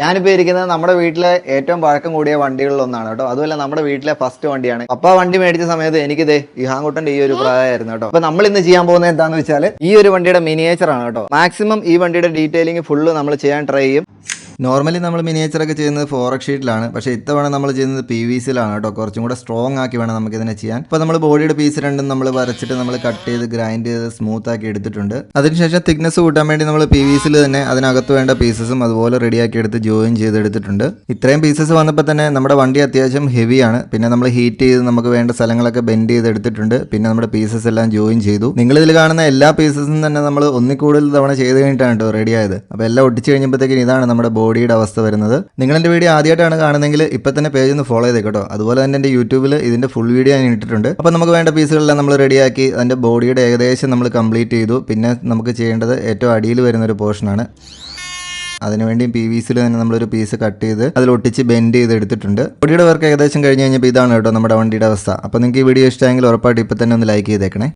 ഞാനിപ്പോൾ ഇരിക്കുന്നത് നമ്മുടെ വീട്ടിലെ ഏറ്റവും പഴക്കം കൂടിയ വണ്ടികളിലൊന്നാണ് കേട്ടോ. അതുമല്ല നമ്മുടെ വീട്ടിലെ ഫസ്റ്റ് വണ്ടിയാണ്. പപ്പ വണ്ടി മേടിച്ച സമയത്ത് എനിക്കിത് ഇഹാങ്കുട്ടന്റെ ഈ ഒരു പ്രായമായിരുന്നു കേട്ടോ. അപ്പൊ നമ്മൾ ഇന്ന് ചെയ്യാൻ പോകുന്നത് എന്താണെന്ന് വെച്ചാൽ ഈ ഒരു വണ്ടിയുടെ മിനിയേച്ചർ ആണ് കേട്ടോ. മാക്സിമം ഈ വണ്ടിയുടെ ഡീറ്റെയിലിംഗ് ഫുള്ള് നമ്മൾ ചെയ്യാൻ ട്രൈ ചെയ്യും. നോർമലി നമ്മൾ മിനിയേച്ചറൊക്കെ ചെയ്യുന്നത് ഫോറക് ഷീറ്റിലാണ്, പക്ഷേ ഇത്തവണ നമ്മൾ ചെയ്യുന്നത് PVC-യിലാണ് കേട്ടോ. കുറച്ചും കൂടെ സ്ട്രോങ് ആക്കി വേണം നമുക്ക് ഇതിനെ ചെയ്യാൻ. ഇപ്പോൾ നമ്മൾ ബോഡിയുടെ പീസ് രണ്ടും നമ്മൾ വരച്ചിട്ട് നമ്മൾ കട്ട് ചെയ്ത് ഗ്രൈൻഡ് ചെയ്ത് സ്മൂത്ത് ആക്കി എടുത്തിട്ടുണ്ട്. അതിനുശേഷം തിക്നെസ് കൂട്ടാൻ വേണ്ടി നമ്മൾ PVC-യിൽ തന്നെ അതിനകത്ത് വേണ്ട പീസസും അതുപോലെ റെഡിയാക്കി എടുത്ത് ജോയിൻ ചെയ്തെടുത്തിട്ടുണ്ട്. ഇത്രയും പീസസ് വന്നപ്പോൾ തന്നെ നമ്മുടെ വണ്ടി അത്യാവശ്യം ഹെവിയാണ്. പിന്നെ നമ്മൾ ഹീറ്റ് ചെയ്ത് നമുക്ക് വേണ്ട സ്ഥലങ്ങളൊക്കെ ബെൻഡ് ചെയ്തെടുത്തിട്ടുണ്ട്. പിന്നെ നമ്മുടെ പീസസ് എല്ലാം ജോയിൻ ചെയ്തു. നിങ്ങളിതിൽ കാണുന്ന എല്ലാ പീസസും തന്നെ നമ്മൾ ഒന്നിൽ കൂടുതൽ തവണ ചെയ്ത് കഴിഞ്ഞിട്ടാണ് കേട്ടോ റെഡി ആയത്. അപ്പോൾ എല്ലാം ഒട്ടിച്ച് കഴിഞ്ഞപ്പോഴത്തേക്കും ഇതാണ് നമ്മുടെ ബോഡിയുടെ അവസ്ഥ വരുന്നത്. നിങ്ങൾ എൻ്റെ വീഡിയോ ആദ്യമായിട്ടാണ് കാണുന്നതെങ്കിൽ ഇപ്പം തന്നെ പേജ് ഒന്ന് ഫോളോ ചെയ്തേട്ടോ. അതുപോലെ തന്നെ എൻ്റെ യൂട്യൂബിൽ ഇതിൻ്റെ ഫുൾ വീഡിയോ ഞാൻ ഇട്ടിട്ടുണ്ട്. അപ്പോൾ നമുക്ക് വേണ്ട പീസുകളെല്ലാം നമ്മൾ റെഡിയാക്കി അതിൻ്റെ ബോഡിയുടെ ഏകദേശം നമ്മൾ കംപ്ലീറ്റ് ചെയ്തു. പിന്നെ നമുക്ക് ചെയ്യേണ്ടത് ഏറ്റവും അടിയിൽ വരുന്നൊരു പോർഷനാണ്. അതിനുവേണ്ടി PVC-യിൽ തന്നെ നമ്മളൊരു പീസ് കട്ട് ചെയ്ത് അതിൽ ഒട്ടിച്ച് ബെൻഡ് ചെയ്ത് എടുത്തിട്ടുണ്ട്. ബോഡിയുടെ വർക്ക് ഏകദേശം കഴിഞ്ഞ് കഴിഞ്ഞപ്പോൾ ഇതാണ് കേട്ടോ നമ്മുടെ വണ്ടിയുടെ അവസ്ഥ. അപ്പോൾ നിങ്ങൾക്ക് ഈ വീഡിയോ ഇഷ്ടമെങ്കിൽ ഉറപ്പായിട്ട് ഇപ്പം തന്നെ ഒന്ന് ലൈക്ക് ചെയ്തേക്കണേ.